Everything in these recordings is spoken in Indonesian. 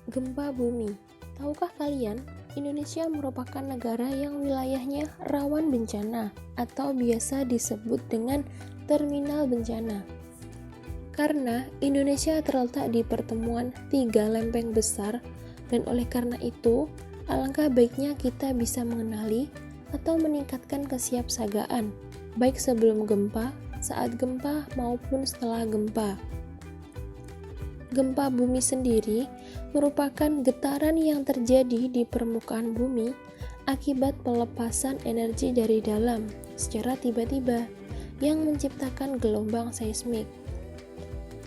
Gempa bumi. Tahukah kalian, Indonesia merupakan negara yang wilayahnya rawan bencana atau biasa disebut dengan terminal bencana. Karena Indonesia terletak di pertemuan 3 lempeng besar dan oleh karena itu, alangkah baiknya kita bisa mengenali atau meningkatkan kesiapsiagaan, baik sebelum gempa, saat gempa, maupun setelah gempa. Gempa bumi sendiri merupakan getaran yang terjadi di permukaan bumi akibat pelepasan energi dari dalam secara tiba-tiba yang menciptakan gelombang seismik.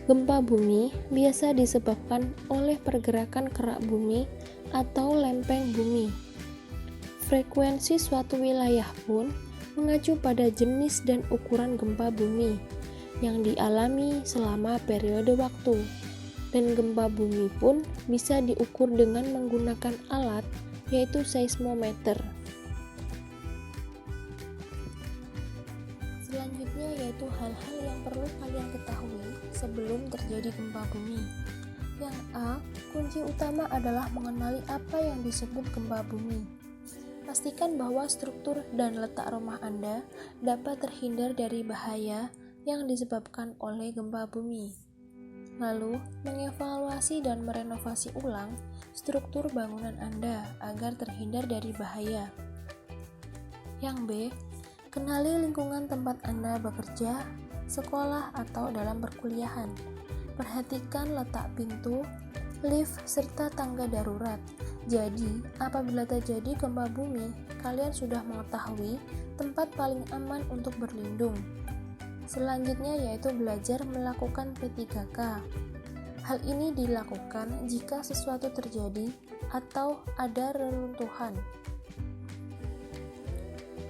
Gempa bumi biasa disebabkan oleh pergerakan kerak bumi atau lempeng bumi. Frekuensi suatu wilayah pun mengacu pada jenis dan ukuran gempa bumi yang dialami selama periode waktu. Dan gempa bumi pun bisa diukur dengan menggunakan alat yaitu seismometer. Selanjutnya yaitu hal-hal yang perlu kalian ketahui sebelum terjadi gempa bumi. Yang A, kunci utama adalah mengenali apa yang disebut gempa bumi. Pastikan bahwa struktur dan letak rumah Anda dapat terhindar dari bahaya yang disebabkan oleh gempa bumi. Lalu, mengevaluasi dan merenovasi ulang struktur bangunan Anda agar terhindar dari bahaya. Yang B, kenali lingkungan tempat Anda bekerja, sekolah, atau dalam perkuliahan. Perhatikan letak pintu, lift, serta tangga darurat. Jadi, apabila terjadi gempa bumi, kalian sudah mengetahui tempat paling aman untuk berlindung. Selanjutnya yaitu belajar melakukan P3K. Hal ini dilakukan jika sesuatu terjadi atau ada reruntuhan.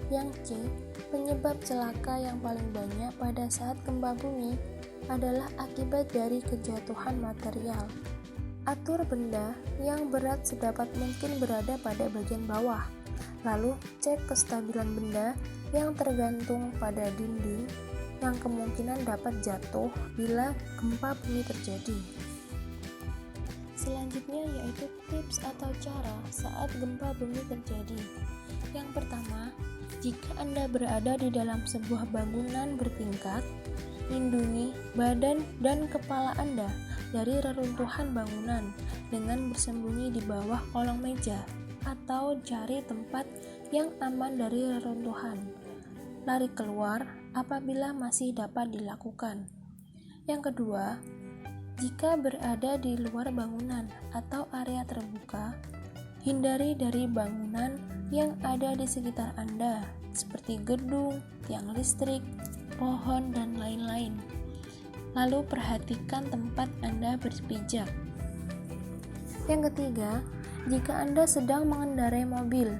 Yang C, penyebab celaka yang paling banyak pada saat gempa bumi adalah akibat dari kejatuhan material. Atur benda yang berat sedapat mungkin berada pada bagian bawah. Lalu cek kestabilan benda yang tergantung pada dinding yang kemungkinan dapat jatuh bila gempa bumi terjadi. Selanjutnya yaitu tips atau cara saat gempa bumi terjadi. Yang pertama, jika Anda berada di dalam sebuah bangunan bertingkat, lindungi badan dan kepala Anda dari reruntuhan bangunan dengan bersembunyi di bawah kolong meja atau cari tempat yang aman dari reruntuhan. Lari keluar apabila masih dapat dilakukan. Yang kedua, jika berada di luar bangunan atau area terbuka, hindari dari bangunan yang ada di sekitar Anda, seperti gedung, tiang listrik, pohon, dan lain-lain. Lalu perhatikan tempat Anda berpijak. Yang ketiga, jika Anda sedang mengendarai mobil,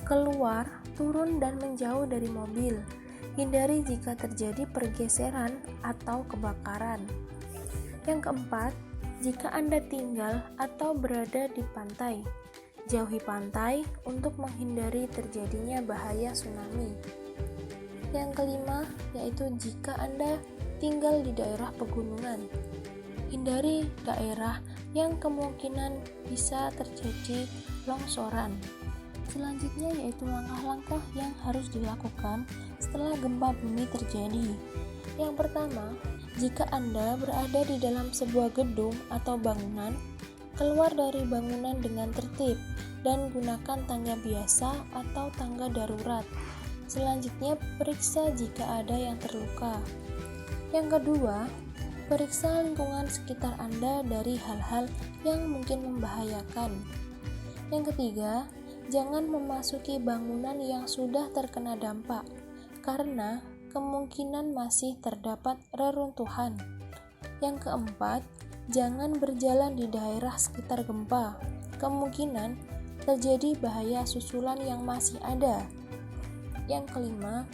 keluar, turun, dan menjauh dari mobil. Hindari jika terjadi pergeseran atau kebakaran. Yang keempat, jika Anda tinggal atau berada di pantai, jauhi pantai untuk menghindari terjadinya bahaya tsunami. Yang kelima, yaitu jika Anda tinggal di daerah pegunungan, hindari daerah yang kemungkinan bisa terjadi longsoran. Selanjutnya yaitu langkah-langkah yang harus dilakukan setelah gempa bumi terjadi. Yang pertama, jika Anda berada di dalam sebuah gedung atau bangunan, keluar dari bangunan dengan tertib dan gunakan tangga biasa atau tangga darurat. Selanjutnya, periksa jika ada yang terluka. Yang kedua, periksa lingkungan sekitar Anda dari hal-hal yang mungkin membahayakan. Yang ketiga, jangan memasuki bangunan yang sudah terkena dampak, karena kemungkinan masih terdapat reruntuhan. Yang keempat, jangan berjalan di daerah sekitar gempa. Kemungkinan terjadi bahaya susulan yang masih ada. Yang kelima,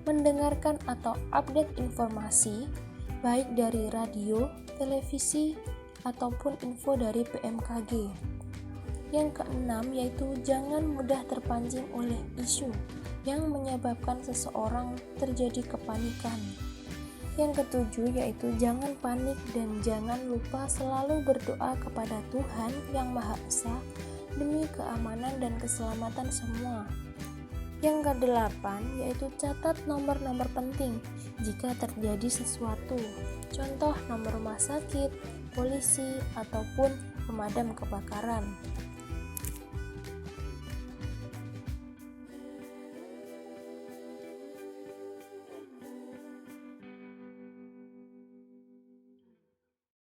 mendengarkan atau update informasi baik dari radio, televisi, ataupun info dari BMKG. Yang keenam yaitu jangan mudah terpancing oleh isu yang menyebabkan seseorang terjadi kepanikan. Yang ketujuh yaitu jangan panik dan jangan lupa selalu berdoa kepada Tuhan yang Maha Esa demi keamanan dan keselamatan semua. Yang kedelapan yaitu catat nomor-nomor penting jika terjadi sesuatu, contoh nomor rumah sakit, polisi, ataupun pemadam kebakaran.